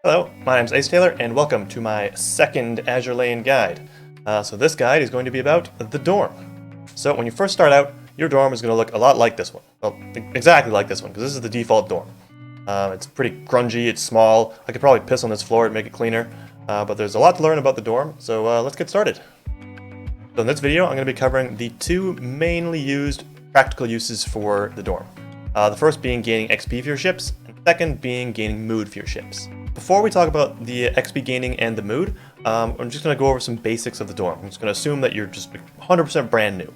Hello, my name's Ace Taylor, and welcome to my second Azur Lane guide. So this guide is going to be about the dorm. So when you first start out, your dorm is going to look a lot like this one. Well, exactly like this one, because this is the default dorm. It's pretty grungy, it's small. I could probably piss on this floor and make it cleaner, but there's a lot to learn about the dorm, so let's get started. So in this video, I'm going to be covering the two mainly used practical uses for the dorm. The first being gaining XP for your ships, and the second being gaining mood for your ships. Before we talk about the XP gaining and the mood, I'm just going to go over some basics of the dorm. I'm just going to assume that you're just 100% brand new.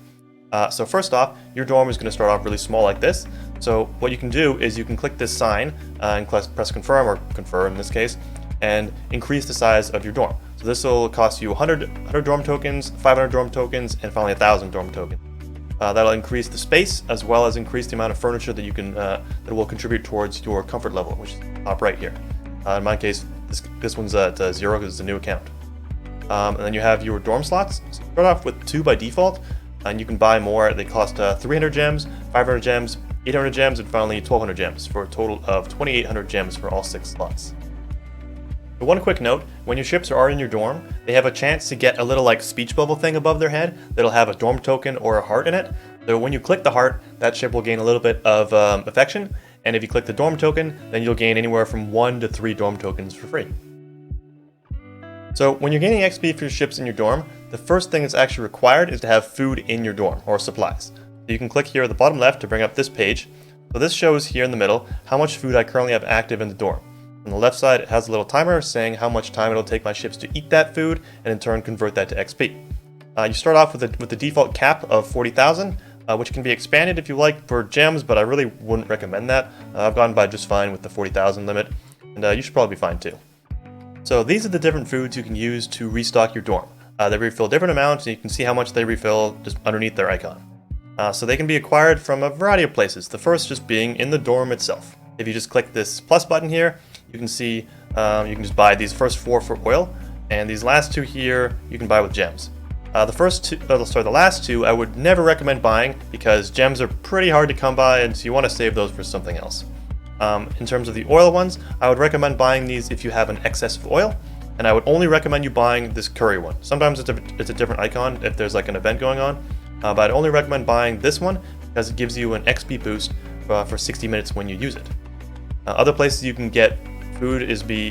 So first off, your dorm is going to start off really small like this. So what you can do is you can click this sign and press confirm, or confer in this case, and increase the size of your dorm. So this will cost you 100 dorm tokens, 500 dorm tokens, and finally 1,000 dorm tokens. That'll increase the space as well as increase the amount of furniture that you can that will contribute towards your comfort level, which is top right here. In my case, this one's at 0 because it's a new account. And then you have your dorm slots. So you start off with 2 by default, and you can buy more. They cost 300 gems, 500 gems, 800 gems, and finally 1,200 gems for a total of 2,800 gems for all 6 slots. But one quick note, when your ships are in your dorm, they have a chance to get a little like speech bubble thing above their head that'll have a dorm token or a heart in it. So when you click the heart, that ship will gain a little bit of affection. And if you click the dorm token, then you'll gain anywhere from 1 to 3 dorm tokens for free. So when you're gaining XP for your ships in your dorm, the first thing that's actually required is to have food in your dorm, or supplies. So you can click here at the bottom left to bring up this page. So this shows here in the middle how much food I currently have active in the dorm. On the left side, it has a little timer saying how much time it'll take my ships to eat that food, and in turn convert that to XP. You start off with the default cap of 40,000. Which can be expanded if you like for gems, but I really wouldn't recommend that. I've gone by just fine with the 40,000 limit, and you should probably be fine too. So these are the different foods you can use to restock your dorm. They refill different amounts, and you can see how much they refill just underneath their icon. So they can be acquired from a variety of places, the first just being in the dorm itself. If you just click this plus button here, you can see you can just buy these first 4 for oil, and these last 2 here you can buy with gems. The last two I would never recommend buying because gems are pretty hard to come by, and so you want to save those for something else. In terms of the oil ones, I would recommend buying these if you have an excess of oil, and I would only recommend you buying this curry one. Sometimes it's a different icon if there's like an event going on, but I'd only recommend buying this one because it gives you an XP boost for 60 minutes when you use it. Other places you can get food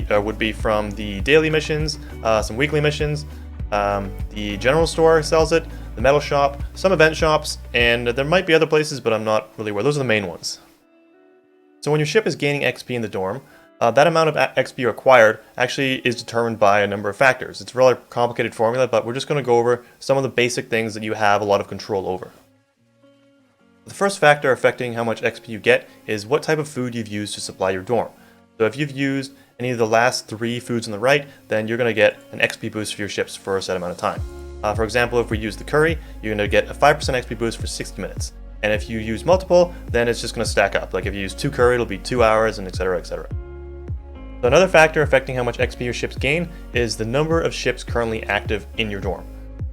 would be from the daily missions, some weekly missions. The general store sells it, the metal shop, some event shops, and there might be other places, but I'm not really aware. Those are the main ones. So when your ship is gaining XP in the dorm, that amount of XP required actually is determined by a number of factors. It's a really complicated formula, but we're just going to go over some of the basic things that you have a lot of control over. The first factor affecting how much XP you get is what type of food you've used to supply your dorm. So if you've used any of the last 3 foods on the right, then you're going to get an XP boost for your ships for a set amount of time. For example, if we use the curry, you're going to get a 5% XP boost for 60 minutes. And if you use multiple, then it's just going to stack up. Like if you use 2 curry, it'll be 2 hours, and etc, etc. So another factor affecting how much XP your ships gain is the number of ships currently active in your dorm.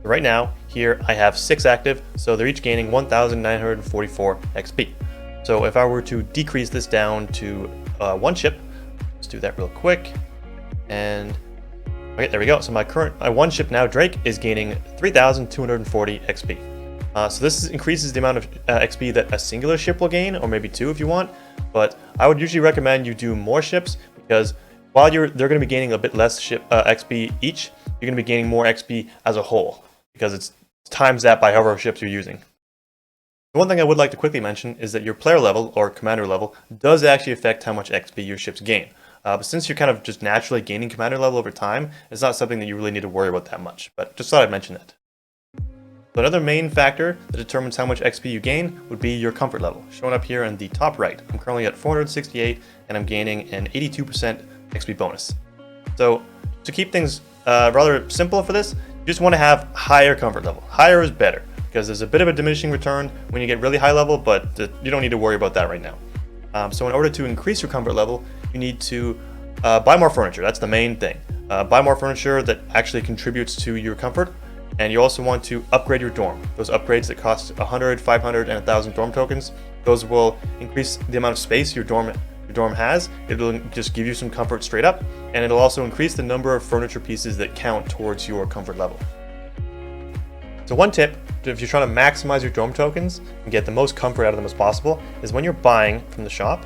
So right now, here I have 6 active, so they're each gaining 1,944 XP. So if I were to decrease this down to 1 ship, let's do that real quick, and okay, there we go. So my 1 ship now, Drake, is gaining 3,240 XP. So this increases the amount of XP that a singular ship will gain, or maybe 2 if you want, but I would usually recommend you do more ships because while they're going to be gaining a bit less XP each, you're going to be gaining more XP as a whole because it's times that by however ships you're using. The one thing I would like to quickly mention is that your player level, or commander level, does actually affect how much XP your ships gain. But since you're kind of just naturally gaining commander level over time, it's not something that you really need to worry about that much, but just thought I'd mention it. So another main factor that determines how much XP you gain would be your comfort level, shown up here in the top right. I'm currently at 468, and I'm gaining an 82% XP bonus. So to keep things rather simple for this, you just want to have higher comfort level. Higher is better, because there's a bit of a diminishing return when you get really high level, but you don't need to worry about that right now. So in order to increase your comfort level, you need to buy more furniture. That's the main thing. Buy more furniture that actually contributes to your comfort, and you also want to upgrade your dorm. Those upgrades that cost 100, 500, and 1,000 dorm tokens, those will increase the amount of space your dorm your dorm has. It'll just give you some comfort straight up, and it'll also increase the number of furniture pieces that count towards your comfort level. So one tip, if you're trying to maximize your dorm tokens and get the most comfort out of them as possible, is when you're buying from the shop,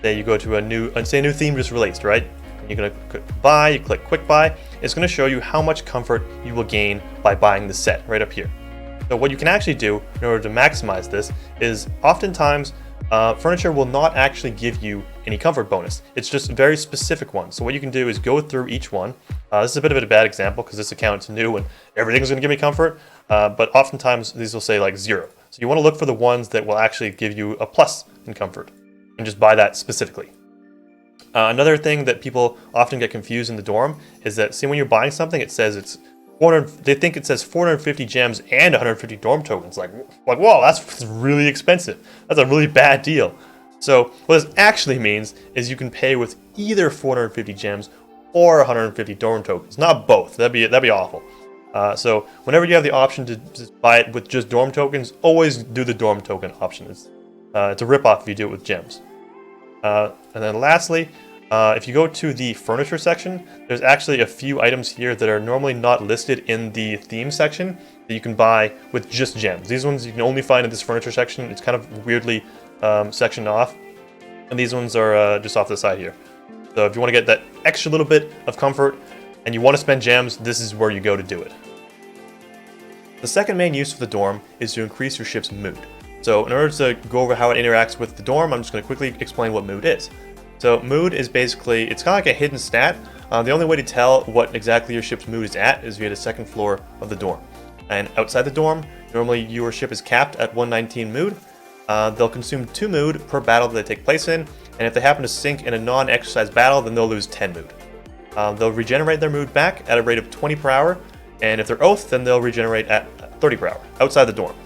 say you go to a new theme just released, right? You're going to buy, you click quick buy, it's going to show you how much comfort you will gain by buying the set right up here. So what you can actually do in order to maximize this is oftentimes furniture will not actually give you any comfort bonus. It's just a very specific one. So what you can do is go through each one. This is a bit of a bad example because this account's new and everything's going to give me comfort, but oftentimes these will say like 0. So you want to look for the ones that will actually give you a plus in comfort and just buy that specifically. Another thing that people often get confused in the dorm is that, see, when you're buying something, it says it's 400. They think it says 450 gems and 150 dorm tokens. Like, whoa, that's really expensive. That's a really bad deal. So what this actually means is you can pay with either 450 gems or 150 dorm tokens, not both. That'd be awful. So whenever you have the option to just buy it with just dorm tokens, always do the dorm token option. It's a ripoff if you do it with gems. And then lastly, if you go to the furniture section, there's actually a few items here that are normally not listed in the theme section that you can buy with just gems. These ones you can only find in this furniture section. It's kind of weirdly sectioned off. And these ones are just off the side here. So if you want to get that extra little bit of comfort and you want to spend gems, this is where you go to do it. The second main use of the dorm is to increase your ship's mood. So in order to go over how it interacts with the dorm, I'm just going to quickly explain what mood is. So mood is basically, it's kind of like a hidden stat. The only way to tell what exactly your ship's mood is at is via the second floor of the dorm. And outside the dorm, normally your ship is capped at 119 mood. They'll consume 2 mood per battle that they take place in, and if they happen to sink in a non-exercise battle, then they'll lose 10 mood. They'll regenerate their mood back at a rate of 20 per hour, and if they're oath, then they'll regenerate at 30 per hour, outside the dorm.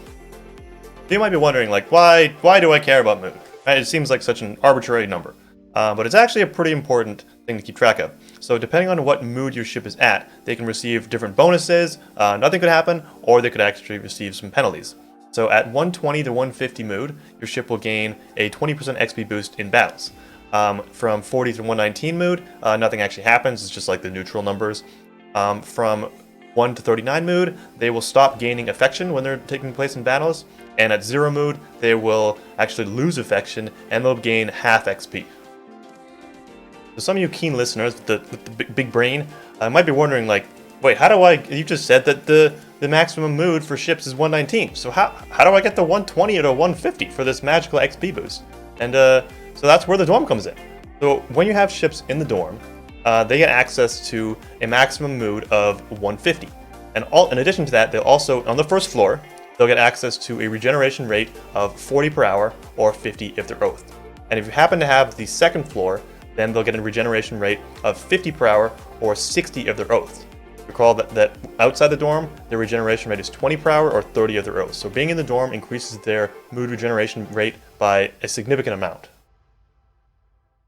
So you might be wondering, like, why do I care about mood? Right? It seems like such an arbitrary number. But it's actually a pretty important thing to keep track of. So depending on what mood your ship is at, they can receive different bonuses, nothing could happen, or they could actually receive some penalties. So at 120 to 150 mood, your ship will gain a 20% XP boost in battles. From 40 to 119 mood, nothing actually happens, it's just like the neutral numbers. From 1 to 39 mood, they will stop gaining affection when they're taking place in battles, and at 0 mood, they will actually lose affection and they'll gain half XP. So some of you keen listeners with the big brain might be wondering, like, wait, you just said that the maximum mood for ships is 119, so how do I get the 120 or the 150 for this magical XP boost? And so that's where the dorm comes in. So when you have ships in the dorm, they get access to a maximum mood of 150. And in addition to that, they'll also, on the first floor, they'll get access to a regeneration rate of 40 per hour or 50 if they're oathed. And if you happen to have the second floor, then they'll get a regeneration rate of 50 per hour or 60 if they're oathed. Recall that outside the dorm, their regeneration rate is 20 per hour or 30 if they're oathed. So being in the dorm increases their mood regeneration rate by a significant amount.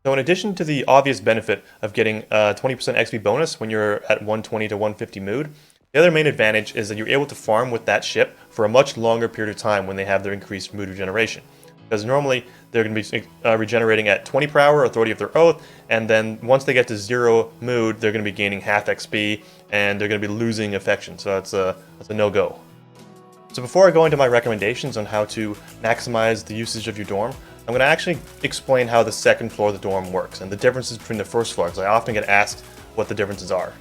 So in addition to the obvious benefit of getting a 20% XP bonus when you're at 120 to 150 mood, the other main advantage is that you're able to farm with that ship for a much longer period of time when they have their increased mood regeneration. Because normally they're going to be regenerating at 20 per hour or 30 if they're oath, and then once they get to 0 mood, they're going to be gaining half XP and they're going to be losing affection. So that's a no-go. So before I go into my recommendations on how to maximize the usage of your dorm, I'm going to actually explain how the second floor of the dorm works and the differences between the first floor, because I often get asked what the differences are.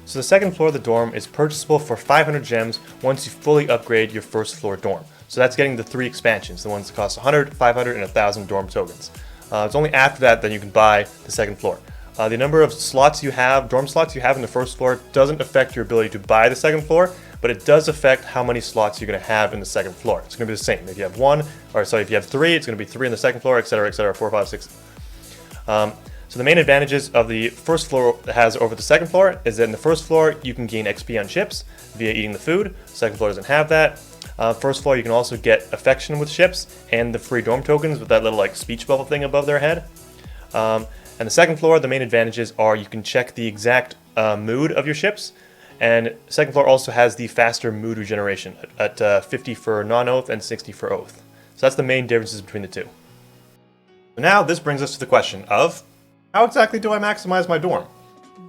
So the second floor of the dorm is purchasable for 500 gems once you fully upgrade your first floor dorm. So that's getting the 3 expansions, the ones that cost 100, 500, and 1,000 dorm tokens. It's only after that you can buy the second floor. The number of slots you have, dorm slots you have in the first floor, doesn't affect your ability to buy the second floor, but it does affect how many slots you're going to have in the second floor. It's going to be the same. If you have if you have 3, it's going to be 3 in the second floor, etc., 4, 5, 6. So the main advantages of the first floor has over the second floor is that in the first floor you can gain XP on ships via eating the food. Second floor doesn't have that. First floor you can also get affection with ships and the free dorm tokens with that little like speech bubble thing above their head. And the second floor, the main advantages are you can check the exact mood of your ships, and second floor also has the faster mood regeneration at 50 for non-oath and 60 for oath. So that's the main differences between the two. So now this brings us to the question of, how exactly do I maximize my dorm?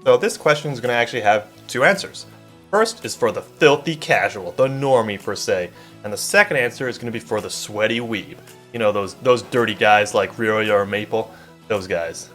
So this question is going to actually have two answers. First is for the filthy casual, the normie per se, and the second answer is going to be for the sweaty weeb. You know, those dirty guys like Ryoya or Maple, those guys.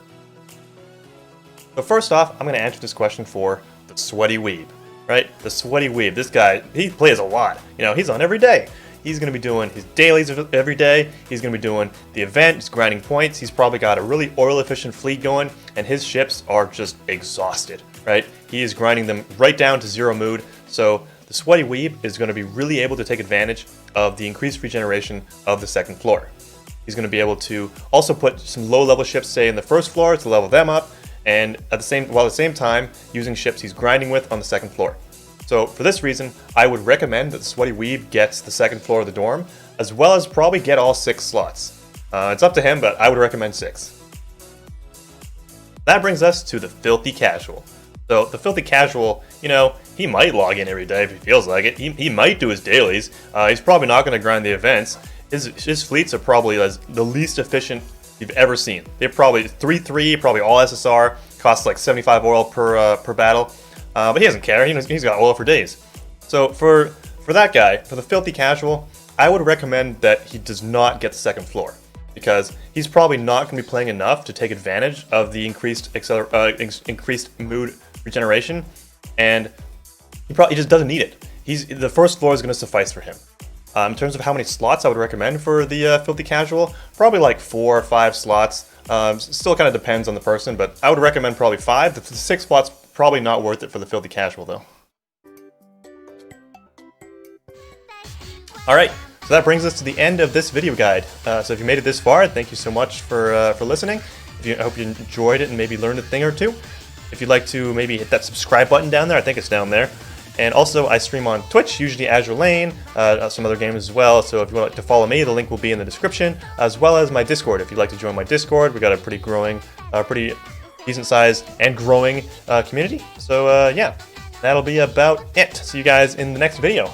So first off, I'm going to answer this question for the sweaty weeb, right? The sweaty weeb. This guy, he plays a lot. You know, he's on every day. He's going to be doing his dailies every day. He's going to be doing the event. He's grinding points. He's probably got a really oil-efficient fleet going, and his ships are just exhausted, right? He is grinding them right down to 0 mood. So the sweaty weeb is going to be really able to take advantage of the increased regeneration of the second floor. He's going to be able to also put some low-level ships, say, in the first floor to level them up, and while at the same time using ships he's grinding with on the second floor. So for this reason, I would recommend that the Sweaty Weeb gets the second floor of the dorm, as well as probably get all 6 slots. It's up to him, but I would recommend 6. That brings us to the Filthy Casual. So the Filthy Casual, you know, he might log in every day if he feels like it. He might do his dailies. He's probably not going to grind the events. His fleets are probably the least efficient you've ever seen. They're probably 3-3, probably all SSR, costs like 75 oil per battle. But he doesn't care. He's got oil for days. So for that guy, for the Filthy Casual, I would recommend that he does not get the second floor, because he's probably not going to be playing enough to take advantage of the increased mood regeneration, and he just doesn't need it. The first floor is going to suffice for him. In terms of how many slots I would recommend for the Filthy Casual, probably like 4 or 5 slots. Still kind of depends on the person, but I would recommend probably 5. The 6 slots, probably not worth it for the Filthy Casual though. Alright, so that brings us to the end of this video guide. So if you made it this far, thank you so much for listening. I hope you enjoyed it and maybe learned a thing or two. If you'd like to maybe hit that subscribe button down there, I think it's down there. And also, I stream on Twitch, usually Azur Lane, some other games as well. So if you want to follow me, the link will be in the description, as well as my Discord. If you'd like to join my Discord, we got a pretty decent sized and growing community. So yeah, that'll be about it. See you guys in the next video.